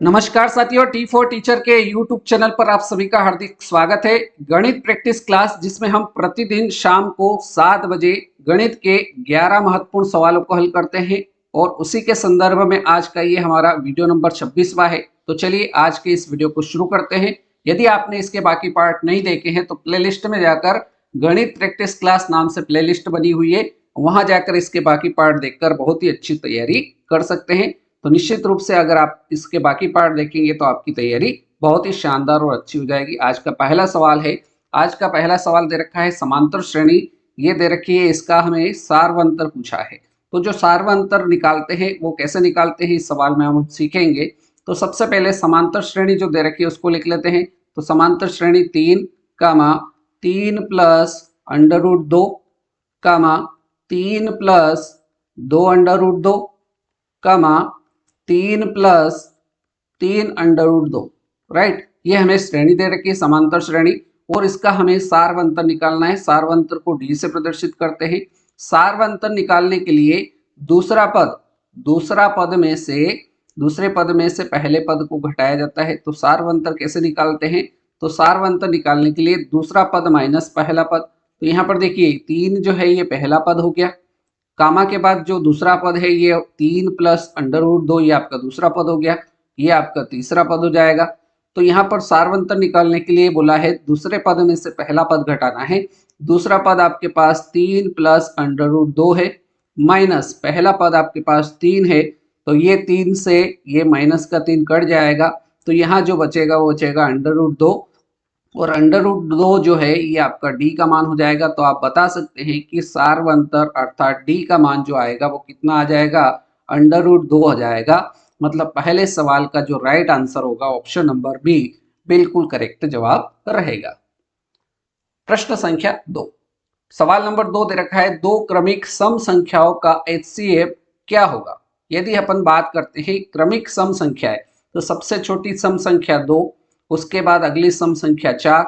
नमस्कार साथियों, T4 teacher के YouTube चैनल पर आप सभी का हार्दिक स्वागत है। गणित प्रैक्टिस क्लास जिसमें हम प्रतिदिन शाम को 7 बजे गणित के 11 महत्वपूर्ण सवालों को हल करते हैं और उसी के संदर्भ में आज का ये हमारा वीडियो नंबर 26वां है। तो चलिए आज के इस वीडियो को शुरू करते हैं। यदि आपने इसके बाकी पार्ट नहीं देखे हैं तो प्लेलिस्ट में जाकर गणित प्रैक्टिस क्लास नाम से प्लेलिस्ट बनी हुई है, वहां जाकर इसके बाकी पार्ट देखकर बहुत ही अच्छी तैयारी कर सकते हैं। तो निश्चित रूप से अगर आप इसके बाकी पार्ट देखेंगे तो आपकी तैयारी बहुत ही शानदार और अच्छी हो जाएगी। आज का पहला सवाल है, आज का पहला सवाल दे रखा है समांतर श्रेणी, ये दे रखी है, इसका हमें सार्वंतर पूछा है। तो जो सार्वंतर निकालते हैं वो कैसे निकालते हैं इस सवाल में हम सीखेंगे। तो सबसे पहले समांतर श्रेणी जो दे रखी है उसको लिख लेते हैं। तो समांतर श्रेणी 3 कामा 3 प्लस अंडर रूट 2 कामा 3 प्लस 2 अंडर रूट 2 कामा 3 प्लस 3 अंडर रूट 2, राइट। ये हमें श्रेणी दे रखी है समांतर श्रेणी और इसका हमें सार्वंतर निकालना है। सार्वंतर को डी से प्रदर्शित करते हैं। सार्वंतर निकालने के लिए दूसरा पद में से दूसरे पद में से पहले पद को घटाया जाता है। तो सार्वंतर कैसे निकालते हैं? तो सार्वंतर निकालने के लिए दूसरा पद माइनस पहला पद। तो यहाँ पर देखिए 3 जो है ये पहला पद हो गया, कामा के बाद जो दूसरा पद है ये 3 प्लस अंडर रूट 2, ये आपका दूसरा पद हो गया, ये आपका तीसरा पद हो जाएगा। तो यहाँ पर सार्वंतर निकालने के लिए बोला है दूसरे पद में से पहला पद घटाना है। दूसरा पद आपके पास 3 प्लस अंडर रूट 2 है, माइनस पहला पद आपके पास 3 है। तो ये 3 से ये माइनस का 3 कट जाएगा, तो यहाँ जो बचेगा वो बचेगा अंडर रूट 2, और अंडर रूट 2 जो है ये आपका डी का मान हो जाएगा। तो आप बता सकते हैं कि सार्वंतर अर्थात डी का मान जो आएगा वो कितना आ जाएगा? अंडर रूट 2 हो जाएगा। मतलब पहले सवाल का जो राइट आंसर होगा ऑप्शन नंबर बी बिल्कुल करेक्ट जवाब रहेगा। प्रश्न संख्या 2, सवाल नंबर 2 दे रखा है, दो क्रमिक सम संख्याओं का HCF क्या होगा? यदि अपन बात करते हैं क्रमिक सम संख्या है तो सबसे छोटी सम संख्या 2, उसके बाद अगली सम संख्या 4,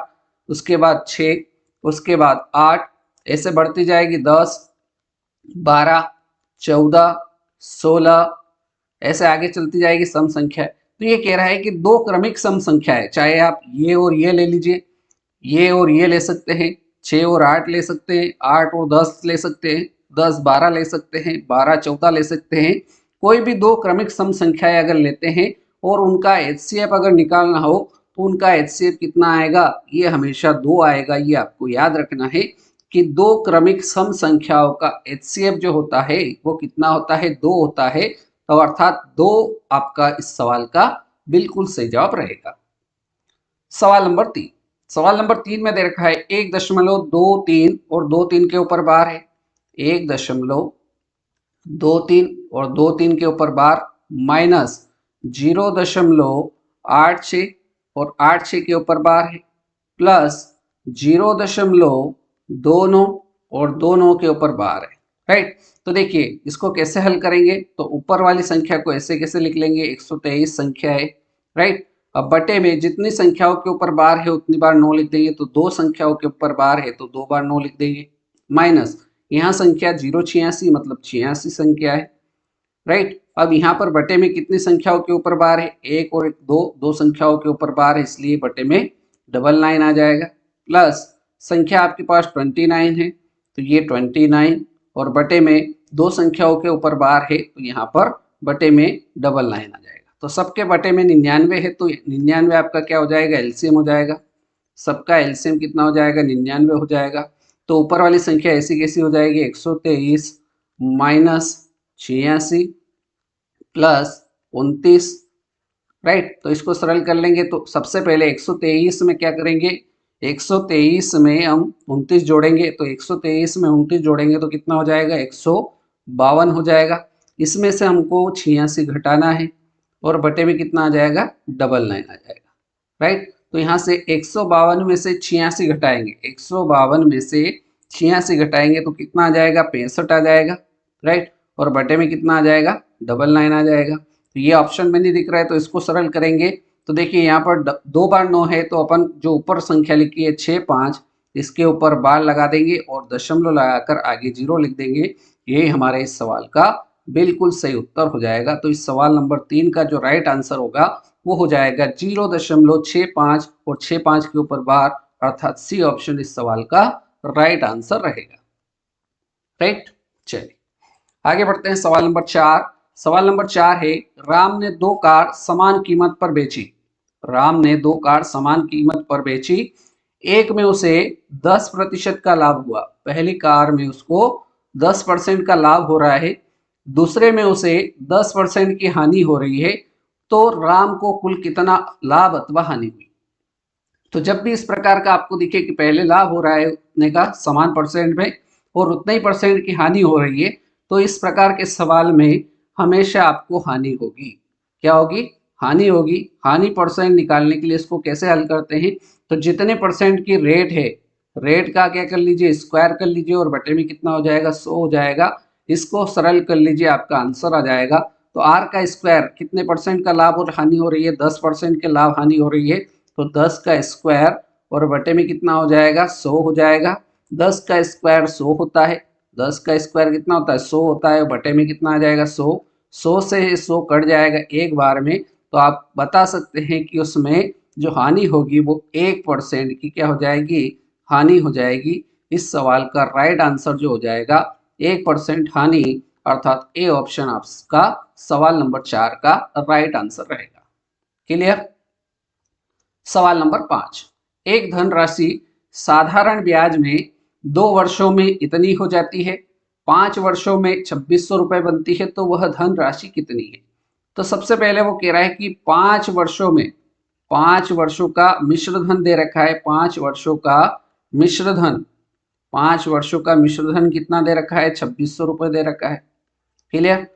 उसके बाद 6, उसके बाद 8, ऐसे बढ़ती जाएगी 10, 12, 14, 16, ऐसे आगे चलती जाएगी सम संख्या। तो ये कह रहा है कि दो क्रमिक सम संख्या है, चाहे आप ये और ये ले लीजिए, ये और ये ले सकते हैं, 6 और 8 ले सकते हैं, 8 और 10 ले सकते हैं, 10 12 ले सकते हैं, 12 14 ले सकते हैं। कोई भी दो क्रमिक सम संख्याएं अगर लेते हैं और उनका HCF अगर निकालना हो तो उनका HCF कितना आएगा? ये हमेशा 2 आएगा। ये आपको याद रखना है कि दो क्रमिक सम संख्याओं का HCF जो होता है वो कितना होता है? 2 होता है। तो अर्थात 2 आपका इस सवाल का बिल्कुल सही जवाब रहेगा। सवाल नंबर 3, सवाल नंबर 3 में दे रखा है 1.23 और 2 3 के ऊपर बार है। 1.23 और 2 3 के ऊपर बार माइनस 0.86 और 8 6 के ऊपर बार है, प्लस 0.29 और 2 9 के ऊपर बार है, राइट। तो देखिए इसको कैसे हल करेंगे, तो ऊपर वाली संख्या को ऐसे कैसे लिख लेंगे, 123 संख्या है, राइट। अब बटे में जितनी संख्याओं के ऊपर बार है उतनी बार 9 लिख देंगे, तो 2 संख्याओं के ऊपर बार है तो 2 बार 9 लिख देंगे, माइनस यहाँ संख्या 086 मतलब 86 संख्या है, राइट। अब यहाँ पर बटे में कितनी संख्याओं के ऊपर बार है? 1 और 2, 2 संख्याओं के ऊपर बार है, इसलिए बटे में 99 आ जाएगा, प्लस संख्या आपके पास 29 है तो ये 29 और बटे में 2 संख्याओं के ऊपर बार है तो यहाँ पर बटे में 99 आ जाएगा। तो सबके बटे में 99 है तो 99 आपका क्या हो जाएगा? एलसीएम हो जाएगा। सबका एलसीएम कितना हो जाएगा? 99 हो जाएगा। तो ऊपर वाली संख्या ऐसी कैसी हो जाएगी? 123 माइनस 86 प्लस 29, राइट। तो इसको सरल कर लेंगे तो सबसे पहले 123 में क्या करेंगे? 123 में हम 29 जोड़ेंगे, तो 123 में 29 जोड़ेंगे तो कितना हो जाएगा? 152 हो जाएगा। इसमें से हमको 86 घटाना है और बटे में कितना आ जाएगा? 99 आ जाएगा, राइट। तो यहाँ से 152 में से 86 घटाएंगे, 152 में से 86 घटाएंगे तो कितना आ जाएगा? 65 आ जाएगा, राइट। और बटे में कितना आ जाएगा? 99 आ जाएगा। तो ये ऑप्शन में नहीं दिख रहा है तो इसको सरल करेंगे। तो देखिए यहाँ पर 2 बार 9 है तो अपन जो ऊपर संख्या लिखी है 6 5, इसके ऊपर बार लगा देंगे और दशमलव लगाकर आगे 0 लिख देंगे। ये हमारे इस सवाल का बिल्कुल सही उत्तर हो जाएगा। तो इस सवाल नंबर 3 का जो राइट आंसर होगा वो हो जाएगा 0.65 और 65 के ऊपर बार, अर्थात सी ऑप्शन इस सवाल का राइट आंसर रहेगा। राइट, चलिए आगे बढ़ते हैं। सवाल नंबर 4। सवाल नंबर 4 है, राम ने 2 कार समान कीमत पर बेची। राम ने 2 कार समान कीमत पर बेची। एक में उसे 10% का लाभ हुआ। पहली कार में उसको 10% का लाभ हो रहा है, दूसरे में उसे 10% की हानि हो रही है। तो राम को कुल कितना लाभ अथवा हानि हुई? तो जब भी इस प्रकार का आपको दिखे कि पहले लाभ हो रहा है उतने का समान परसेंट में और उतने ही परसेंट की हानि हो रही है, तो इस प्रकार के सवाल में हमेशा आपको हानि होगी। क्या होगी? हानि होगी। हानि परसेंट निकालने के लिए इसको कैसे हल करते हैं? तो जितने परसेंट की रेट है, रेट का क्या कर लीजिए, स्क्वायर कर लीजिए और बटे में कितना हो जाएगा, 100 हो जाएगा। इसको सरल कर लीजिए, आपका आंसर आ जाएगा। तो आर का स्क्वायर, कितने परसेंट का लाभ और हानि हो रही है, 10% के लाभ हानि हो रही है, तो 10 का स्क्वायर और बटे में कितना हो जाएगा, 100 हो जाएगा। 10 का स्क्वायर 100 होता है, 10 का स्क्वायर कितना होता है, 100 होता है, बटे में कितना आ जाएगा, 100। 100 से 100 कट जाएगा एक बार में, तो आप बता सकते हैं कि उसमें जो हानि होगी वो 1% की क्या हो जाएगी, हानि हो जाएगी। इस सवाल का राइट आंसर जो हो जाएगा 1% हानि, अर्थात ए ऑप्शन आपका सवाल नंबर 4 का राइट आंसर रहेगा। क्लियर? सवाल नंबर 5। एक धनराशि साधारण ब्याज में 2 वर्षों में इतनी हो जाती है, 5 वर्षों में 2600 रुपए बनती है, तो वह धनराशि कितनी है? तो सबसे पहले वो कह रहा है कि 5 वर्षों में, 5 वर्षों का मिश्र धन दे रखा है, 5 वर्षों का मिश्र धन, 5 वर्षों का मिश्र धन कितना दे रखा है, 2600 रुपए दे रखा है। क्लियर?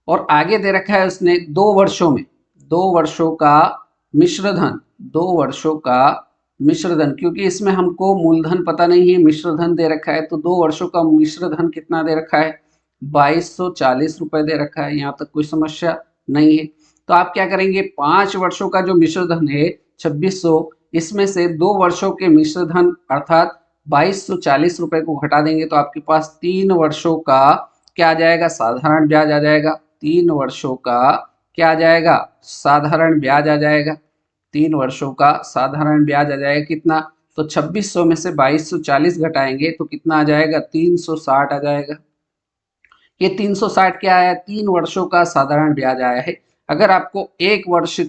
और आगे दे रखा है उसने 2 वर्षों में, 2 वर्षों का मिश्र धन, 2 वर्षों का मिश्र धन, क्योंकि इसमें हमको मूलधन पता नहीं है, मिश्र धन दे रखा है, तो 2 वर्षों का मिश्र धन कितना दे रखा है, 2240 रुपए दे रखा है। यहाँ तक कोई समस्या नहीं है। तो आप क्या करेंगे, 5 वर्षों का जो मिश्र धन है 2600, इसमें से 2 वर्षों के मिश्र धन अर्थात 2240 रुपए को घटा देंगे, तो आपके पास 3 वर्षों का क्या आ जाएगा, साधारण ब्याज आ जाएगा। 3 वर्षों का क्या आ जाएगा, साधारण ब्याज आ जाएगा। 3 वर्षों का साधारण ब्याज आ जाएगा कितना, तो 2600 में से 2240 घटाएंगे तो कितना आ जाएगा, 360 आ जाएगा। ये 360 क्या आया, 3 वर्षों का साधारण ब्याज आया है। अगर आपको एक वर्ष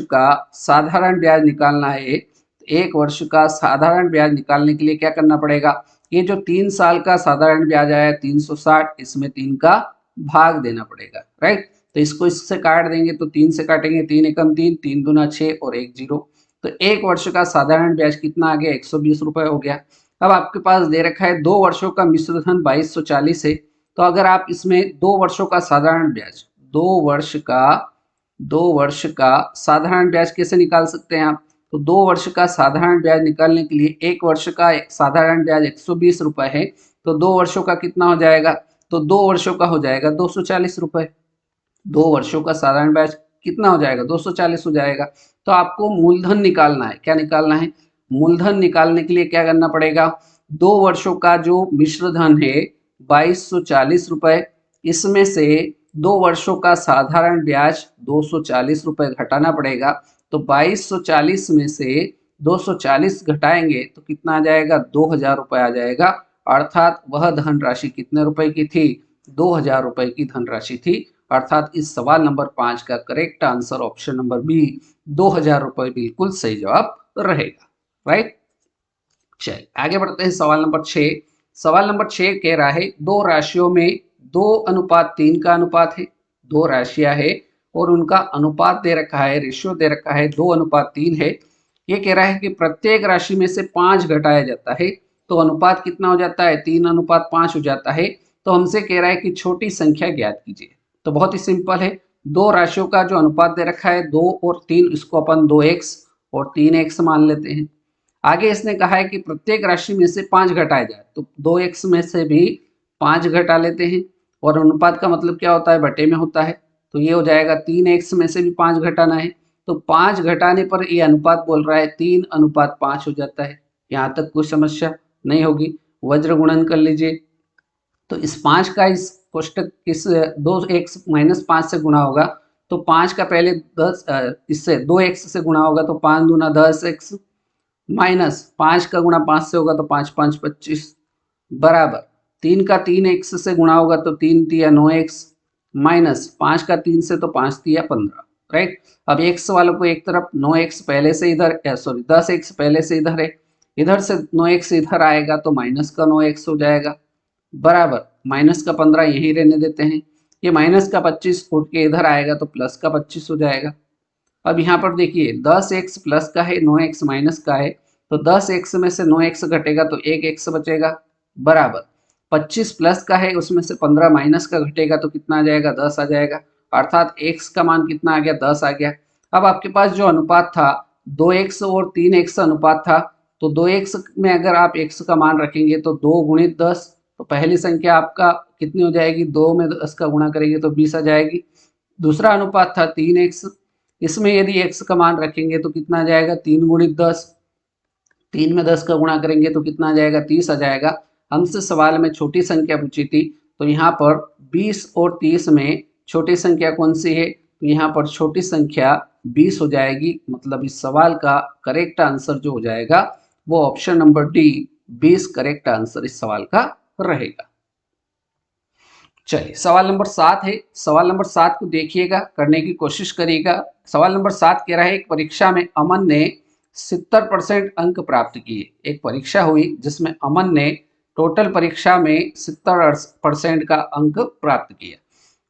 का साधारण ब्याज निकालना है, एक वर्ष का साधारण ब्याज निकालने के लिए क्या करना पड़ेगा, ये जो 3 साल का साधारण ब्याज आया 360, इसमें 3 का भाग देना पड़ेगा। राइट, तो इसको इससे काट देंगे, तो 3 से काटेंगे, 3 एकम 3, 3 दूना 6 और 1 0, तो एक वर्ष का साधारण ब्याज कितना आ गया, 120 रुपए हो गया। अब आपके पास दे रखा है 2 वर्षों का मिश्र धन 2240 है, तो अगर आप इसमें 2 वर्षों का साधारण ब्याज, 2 वर्ष का साधारण ब्याज कैसे निकाल सकते हैं आप, तो 2 वर्ष का साधारण ब्याज निकालने के लिए एक वर्ष का साधारण ब्याज 120 रुपए है, तो 2 वर्षों का कितना हो जाएगा, तो 2 वर्षों का हो जाएगा 240 रुपए। 2 वर्षों का साधारण ब्याज कितना हो जाएगा, 240 हो जाएगा। तो आपको मूलधन निकालना है, क्या निकालना है, मूलधन निकालने के लिए क्या करना पड़ेगा, 2 वर्षों का जो मिश्र धन है 2240 रुपए, इसमें से 2 वर्षों का साधारण ब्याज 240 रुपए घटाना पड़ेगा। तो 2240 में से 240 घटाएंगे तो कितना आ जाएगा, 2000 रुपए आ जाएगा। अर्थात वह धनराशि कितने रुपए की थी, 2000 रुपए की धनराशि थी। अर्थात इस सवाल नंबर 5 का correct answer option number B 2000 रुपए बिल्कुल सही जवाब रहेगा। राइट, चलिए आगे बढ़ते हैं। सवाल नंबर 6। सवाल नंबर 6 कह रहा है, दो राशियों में 2:3 का अनुपात है। दो राशियां है और उनका अनुपात दे रखा है, रेशियो दे रखा है 2:3 है। ये कह रहा है कि प्रत्येक राशि में से 5 घटाया जाता है, तो अनुपात कितना हो जाता है, 3:5 हो जाता है। तो हमसे कह रहा है कि छोटी संख्या ज्ञात कीजिए। तो बहुत ही सिंपल है, दो राशियों का जो अनुपात दे रखा है 2 और 3, इसको अपन 2x और 3x मान लेते हैं। आगे इसने कहा है कि प्रत्येक राशि में से 5 घटाया जाए, तो 2x में से भी 5 घटा लेते हैं, और अनुपात का मतलब क्या होता है, बटे में होता है। तो ये हो जाएगा 3x में से भी 5 घटाना है, तो 5 घटाने पर ये अनुपात बोल रहा है 3:5 हो जाता है। यहाँ तक कोई समस्या नहीं होगी। वज्र गुणन कर लीजिए, तो इस 5 का इस कोष्टक इस 2x - 5 से गुणा होगा, तो 5 का पहले 10 इससे 2x से गुणा होगा तो 5 दूना 10x माइनस 5 का गुणा 5 से होगा तो 5 5 25 बराबर 3 का 3x से गुणा होगा तो 3 तिया 9x माइनस 5 का 3 से तो 5 तिया 15, राइट। अब x वालों को एक तरफ 9x पहले से इधर सॉरी 10x पहले से इधर है, इधर से 9x इधर आएगा तो माइनस का 9x हो जाएगा बराबर माइनस का 15 यहीं रहने देते हैं, ये माइनस का 25 उठ के इधर आएगा तो प्लस का 25 हो जाएगा। अब यहाँ पर देखिए 10x प्लस का है 9x माइनस का है, तो 10x में से 9x घटेगा तो 1x बचेगा बराबर 25 प्लस का है उसमें से 15 माइनस का घटेगा तो कितना आ जाएगा 10 आ जाएगा, अर्थात x का मान कितना आ गया 10 आ गया। अब आपके पास जो अनुपात था 2x और 3x अनुपात था, तो 2x में अगर आप x का मान रखेंगे तो 2 गुणित 10, तो पहली संख्या आपका कितनी हो जाएगी 2 में 10 का गुणा करेंगे तो 20 आ जाएगी। दूसरा अनुपात था 3x, इसमें यदि x का मान रखेंगे तो कितना आ जाएगा 3 गुणित 10, 3 में 10 का गुणा करेंगे तो कितना आ जाएगा 30 आ जाएगा। हमसे सवाल में छोटी संख्या पूछी थी, तो यहाँ पर 20 और 30 में छोटी संख्या कौन सी है, तो यहाँ पर छोटी संख्या 20 हो जाएगी। मतलब इस सवाल का करेक्ट आंसर जो हो जाएगा वो option number D 20 correct answer इस सवाल का रहेगा। चलिए सवाल नंबर 7 है, सवाल नंबर 7 को देखिएगा, करने की कोशिश करिएगा। सवाल नंबर 7 कह रहा है एक परीक्षा में अमन ने 70% अंक प्राप्त किए। एक परीक्षा हुई जिसमें अमन ने टोटल परीक्षा में 70% का अंक प्राप्त किया।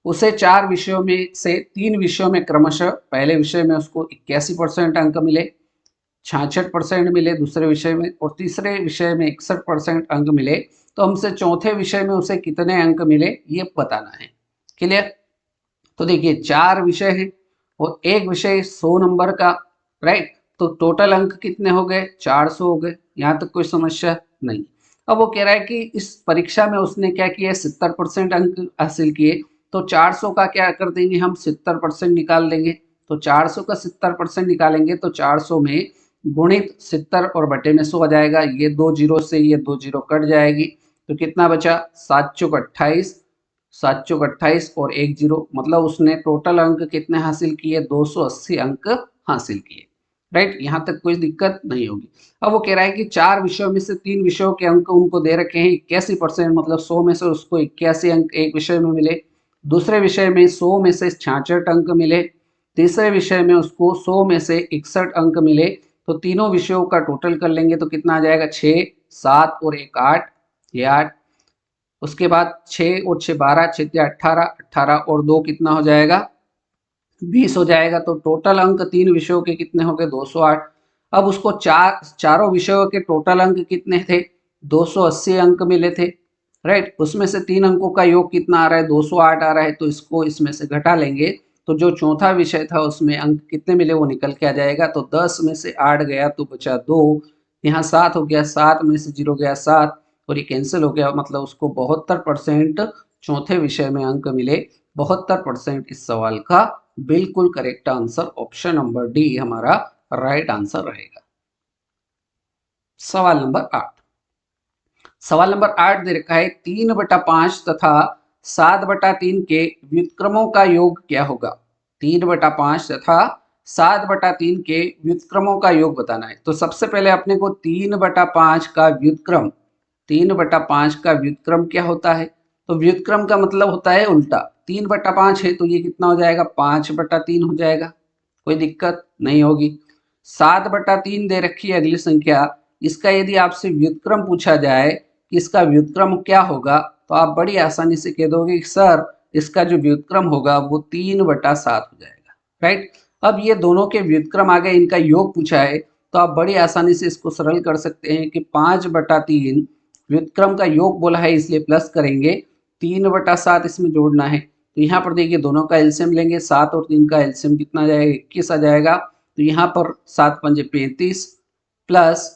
उसे 4 विषयों में से 3 विषयों में क्रमशः पहले विषय में उसको 81% अंक मिले, 66% मिले दूसरे विषय में, और तीसरे विषय में 61% अंक मिले। तो हमसे चौथे विषय में उसे कितने अंक मिले ये बताना है। क्लियर? तो देखिए 4 विषय हैं और एक विषय 100 नंबर का, राइट। तो टोटल अंक कितने हो गए 400 हो गए, यहाँ तक कोई समस्या नहीं। अब वो कह रहा है कि इस परीक्षा में उसने क्या किया 70% अंक हासिल किए, तो 400 का क्या कर देंगे हम 70% निकाल देंगे। तो 400 का 70% निकालेंगे तो 400 में गुणित 70 और बटे में 100 आ जाएगा। ये 2 जीरो से ये 2 जीरो कट जाएगी तो कितना बचा 7 चौक 28, 7 चौक 28 और 1 जीरो, मतलब उसने टोटल अंक कितने हासिल किए 280 अंक हासिल किए, राइट। यहाँ तक कोई दिक्कत नहीं होगी। अब वो कह रहा है कि 4 विषयों में से 3 विषयों के अंक उनको दे रखे हैं 81%, मतलब 100 में से उसको 81 अंक एक विषय में मिले, दूसरे विषय में 100 में से 66 अंक मिले, तीसरे विषय में उसको 100 में से 61 अंक मिले। तो तीनों विषयों का टोटल कर लेंगे तो कितना आ जाएगा 6, 7 और 1 8, ये 8। उसके बाद 6 और 6 12, 6 18, 18 और 2 कितना हो जाएगा 20 हो जाएगा। तो टोटल अंक 3 विषयों के कितने हो गए 208। अब उसको चारों विषयों के टोटल अंक कितने थे 280 अंक मिले थे, राइट। उसमें से 3 अंकों का योग कितना आ रहा है 208 आ रहा है, तो इसको इसमें से घटा लेंगे तो जो चौथा विषय था उसमें अंक कितने मिले वो निकल के आ जाएगा। तो 10 में से 8 गया तो बचा 2, यहाँ 7 हो गया, 7 में से 0 गया 7 और ये कैंसिल हो गया, मतलब उसको 72% चौथे विषय में अंक मिले। 72% इस सवाल का बिल्कुल correct answer option number D हमारा राइट आंसर रहेगा। सवाल नंबर 8, सवाल नंबर 8 दे रखा है 3/5 तथा 7/3 के व्युत्क्रमों का योग क्या होगा। 3/5 तथा 7/3 के व्युत्क्रमों का योग बताना है। तो सबसे पहले अपने को 3/5 का व्युत्क्रम, 3/5 का व्युत्क्रम क्या होता है, तो व्युत्क्रम का मतलब होता है उल्टा। 3/5 है तो ये कितना हो जाएगा 5/3 हो जाएगा, कोई दिक्कत नहीं होगी। 7/3 दे रखी है अगली संख्या, इसका यदि आपसे व्युत्क्रम पूछा जाए कि इसका व्युत्क्रम क्या होगा, तो आप बड़ी आसानी से कह दोगे कि सर इसका जो व्युत्क्रम होगा वो 3/7 हो जाएगा, राइट। अब ये दोनों के व्युत्क्रम आ गए, इनका योग पूछा है तो आप बड़ी आसानी से इसको सरल कर सकते हैं कि 5/3 व्युत्क्रम का योग बोला है इसलिए प्लस करेंगे, 3/7 इसमें जोड़ना है। तो यहाँ पर देखिए दोनों का एलसीएम लेंगे, 7 और 3 का एलसीएम कितना आ जाएगा 21 आ जाएगा। तो यहाँ पर 7 पंजे 35 प्लस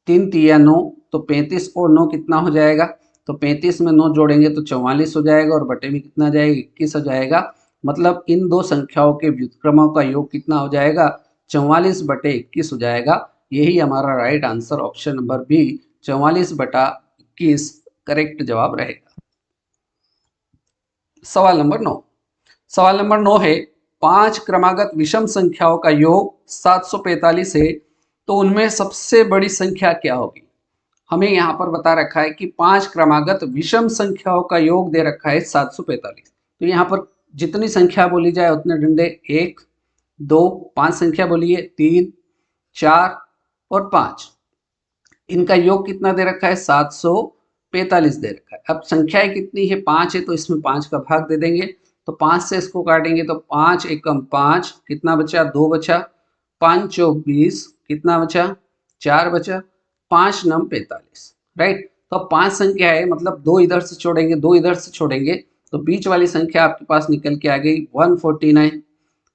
3 तिया 9, तो 35 और 9 कितना हो जाएगा, तो 35 में 9 जोड़ेंगे तो 44 हो जाएगा और बटे में कितना जाएगा 21 हो जाएगा। मतलब इन दो संख्याओं के व्युत्क्रमों का योग कितना हो जाएगा 44/21 हो जाएगा। यही हमारा right answer option number B 44/21 correct जवाब रहेगा। सवाल नंबर 9, सवाल नंबर 9 है, 5 क्रमागत विषम संख्याओं का योग 745 है, तो उनमें सबसे बड़ी संख्या क्या होगी। हमें यहाँ पर बता रखा है कि 5 क्रमागत विषम संख्याओं का योग दे रखा है 745। तो यहाँ पर जितनी संख्या बोली जाए उतने डंडे, 1 2 5 संख्या बोलिए, 3 4 और 5, इनका योग कितना दे रखा है 745 दे रखा है। अब संख्याएं कितनी है, 5 है, तो इसमें 5 का भाग दे देंगे, तो 5 से इसको काटेंगे तो 5 एकम 5, कितना बचा, 2 बचा, 5 चौक 20, कितना बचा, 4 बचा, 5 नम 45, राइट। तो अब 5 संख्या है, मतलब 2 इधर से छोड़ेंगे, 2 इधर से छोड़ेंगे, तो बीच वाली संख्या आपके पास निकल के आ गई 149।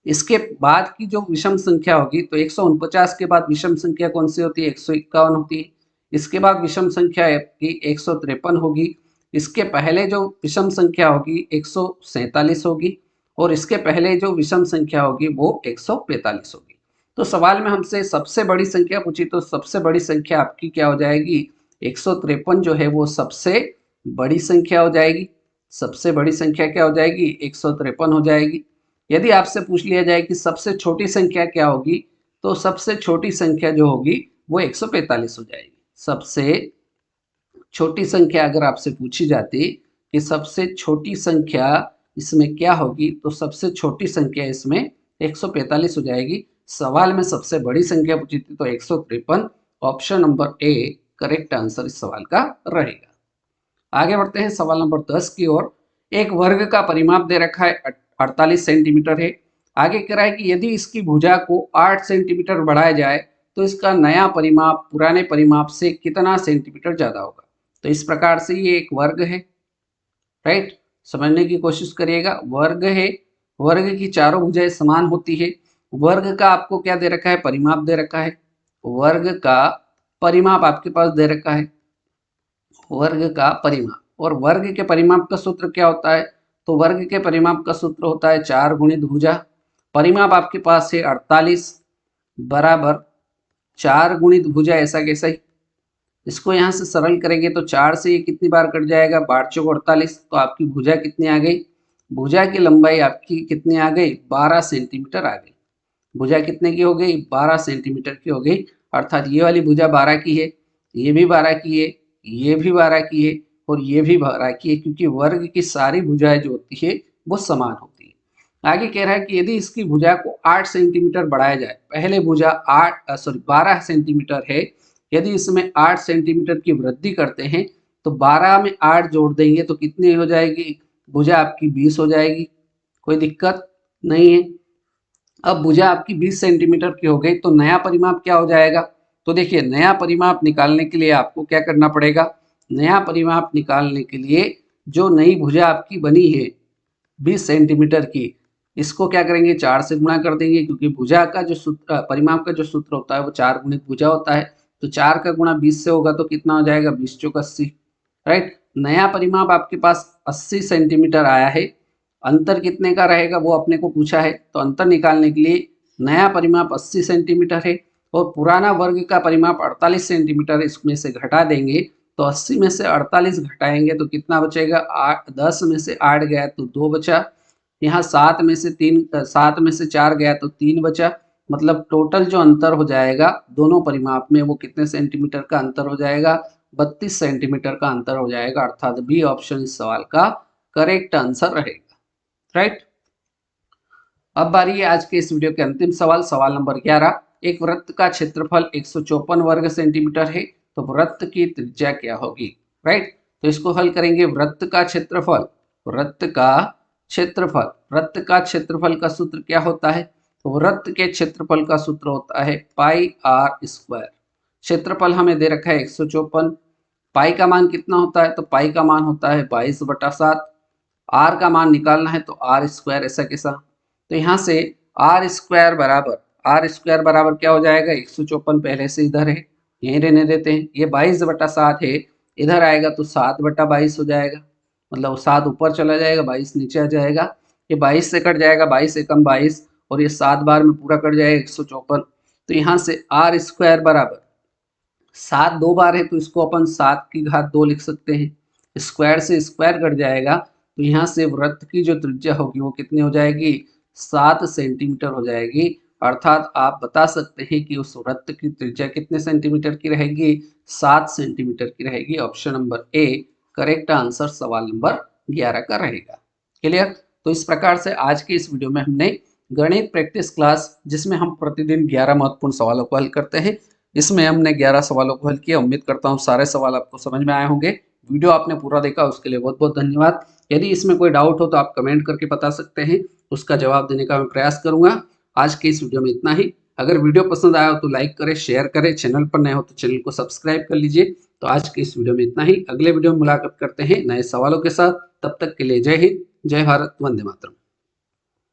इसके बाद की जो विषम संख्या होगी, तो 149 के बाद विषम संख्या कौन सी होती है, 151 होती है। इसके बाद विषम संख्या आपकी 153 होगी। इसके पहले जो विषम संख्या होगी 147 होगी, और इसके पहले जो विषम संख्या होगी वो 145 होगी। तो सवाल में हमसे सबसे बड़ी संख्या पूछी, तो सबसे बड़ी संख्या आपकी क्या हो जाएगी, 153 जो है वो सबसे बड़ी संख्या हो जाएगी। सबसे बड़ी संख्या क्या हो जाएगी, 153 हो जाएगी। यदि आपसे पूछ लिया जाए कि सबसे छोटी संख्या क्या होगी, तो सबसे छोटी संख्या जो होगी वो 145 हो जाएगी। सबसे छोटी संख्या अगर आपसे पूछी जाती कि सबसे छोटी संख्या इसमें क्या होगी, तो सबसे छोटी संख्या इसमें 145 हो जाएगी। सवाल में सबसे बड़ी संख्या पूछी थी तो 153, option number A correct answer इस सवाल का रहेगा। आगे बढ़ते हैं सवाल नंबर 10 की ओर। एक वर्ग का परिमाप दे रखा है 48 सेंटीमीटर है। आगे कह रहा है कि यदि इसकी भुजा को 8 सेंटीमीटर बढ़ाया जाए तो इसका नया परिमाप पुराने परिमाप से कितना सेंटीमीटर ज्यादा होगा। तो इस प्रकार से ये एक वर्ग है, राइट, समझने की कोशिश करिएगा। वर्ग है, वर्ग की चारों भुजाएं समान होती है। वर्ग का आपको क्या दे रखा है, परिमाप दे रखा है। वर्ग का परिमाप आपके पास दे रखा है, वर्ग का परिमाप। और वर्ग के परिमाप का सूत्र क्या होता है, तो वर्ग के परिमाप का सूत्र होता है 4 गुणित भुजा। परिमाप आपके पास है 48 बराबर 4 गुणित भुजा, ऐसा कैसा ही। इसको यहाँ से सरल करेंगे तो 4 से ये कितनी बार कट जाएगा, 12 चौक 48, तो आपकी भुजा कितनी आ गई, भुजा की लंबाई आपकी कितनी आ गई, 12 सेंटीमीटर आ गई। भुजा कितने की हो गई, 12 सेंटीमीटर की हो गई। अर्थात ये वाली भुजा 12 की है, ये भी 12 की है, ये भी 12 की है, और ये भी 12 की है, क्योंकि वर्ग की सारी भुजाएं जो होती है वो समान होती है। आगे कह रहा है कि यदि इसकी भुजा को 8 सेंटीमीटर बढ़ाया जाए, पहले भुजा 12 सेंटीमीटर है, यदि इसमें 8 सेंटीमीटर की वृद्धि करते हैं तो 12 में 8 जोड़ देंगे तो कितनी हो जाएगी, भुजा आपकी 20 हो जाएगी। कोई दिक्कत नहीं है। अब भुजा आपकी 20 सेंटीमीटर की हो गई, तो नया परिमाप क्या हो जाएगा। तो देखिए, नया परिमाप निकालने के लिए आपको क्या करना पड़ेगा, नया परिमाप निकालने के लिए जो नई भुजा आपकी बनी है 20 सेंटीमीटर की, इसको क्या करेंगे, 4 से गुणा कर देंगे, क्योंकि भुजा का जो सूत्र, परिमाप का जो सूत्र होता है वो 4 गुणित भुजा होता है। तो 4 का गुणा 20 से होगा तो कितना हो जाएगा, 20 चौक 80, राइट। नया परिमाप आपके पास 80 सेंटीमीटर आया है। अंतर कितने का रहेगा वो अपने को पूछा है, तो अंतर निकालने के लिए नया परिमाप 80 सेंटीमीटर है और पुराना वर्ग का परिमाप 48 सेंटीमीटर, इसमें से घटा देंगे तो 80 में से 48 घटाएंगे तो कितना बचेगा, 8, 10 में से 8 गया तो 2 बचा, यहाँ 7 में से 3, 7 में से 4 गया तो 3 बचा। मतलब टोटल जो अंतर हो जाएगा दोनों परिमाप में वो कितने सेंटीमीटर का अंतर हो जाएगा, 32 सेंटीमीटर का अंतर हो जाएगा। अर्थात बी ऑप्शन इस सवाल का करेक्ट आंसर रहेगा, राइट। अब बारी है आज के इस वीडियो के अंतिम सवाल, सवाल नंबर 11। एक वृत्त का क्षेत्रफल 154 वर्ग सेंटीमीटर है, तो वृत्त की त्रिज्या क्या होगी, राइट। तो इसको हल करेंगे। वृत्त का क्षेत्रफल, वृत्त का क्षेत्रफल, वृत्त का क्षेत्रफल का सूत्र क्या होता है, तो वृत्त के क्षेत्रफल का सूत्र होता है पाई आर स्क्वायर। क्षेत्रफल हमें दे रखा है 154, पाई का मान कितना होता है, तो पाई का मान होता है 22/7। आर का मान निकालना है तो आर स्क्वायर, ऐसा कैसा। तो यहाँ से आर स्क्वायर बराबर क्या हो जाएगा, 154 पहले से इधर है, यहीं रहने देते हैं। ये 22/7 है, इधर आएगा तो 7/22 हो जाएगा, मतलब 7 ऊपर चला जाएगा, 22 नीचे आ जाएगा। ये 22 से कट जाएगा, 22 एकम 22, और ये 7 बार में पूरा कट जाएगा 154। तो यहाँ से आर स्क्वायर बराबर 7 2 बार है तो इसको अपन 7 की घात 2 लिख सकते हैं। स्क्वायर से स्क्वायर कट जाएगा तो यहाँ से वृत्त की जो त्रिज्या होगी वो कितनी हो जाएगी, 7 सेंटीमीटर हो जाएगी। अर्थात आप बता सकते हैं कि उस वृत्त की त्रिज्या कितने सेंटीमीटर की रहेगी, 7 सेंटीमीटर की रहेगी। Option number A correct answer सवाल नंबर 11 का रहेगा। क्लियर। तो इस प्रकार से आज के इस वीडियो में हमने गणित प्रैक्टिस क्लास, जिसमें हम प्रतिदिन 11 महत्वपूर्ण सवालों को हल करते हैं, इसमें हमने 11 सवालों को हल किया। उम्मीद करता हूँ सारे सवाल आपको समझ में आए होंगे। वीडियो आपने पूरा देखा उसके लिए बहुत बहुत धन्यवाद। यदि इसमें कोई डाउट हो तो आप कमेंट करके बता सकते हैं, उसका जवाब देने का मैं प्रयास करूंगा। आज के इस वीडियो में इतना ही। अगर वीडियो पसंद आया हो तो लाइक करें, शेयर करें, चैनल पर नए हो तो चैनल को सब्सक्राइब कर लीजिए। तो आज के इस वीडियो में इतना ही। अगले वीडियो में मुलाकात करते हैं नए सवालों के साथ। तब तक के लिए जय हिंद, जय भारत, वंदे मातरम।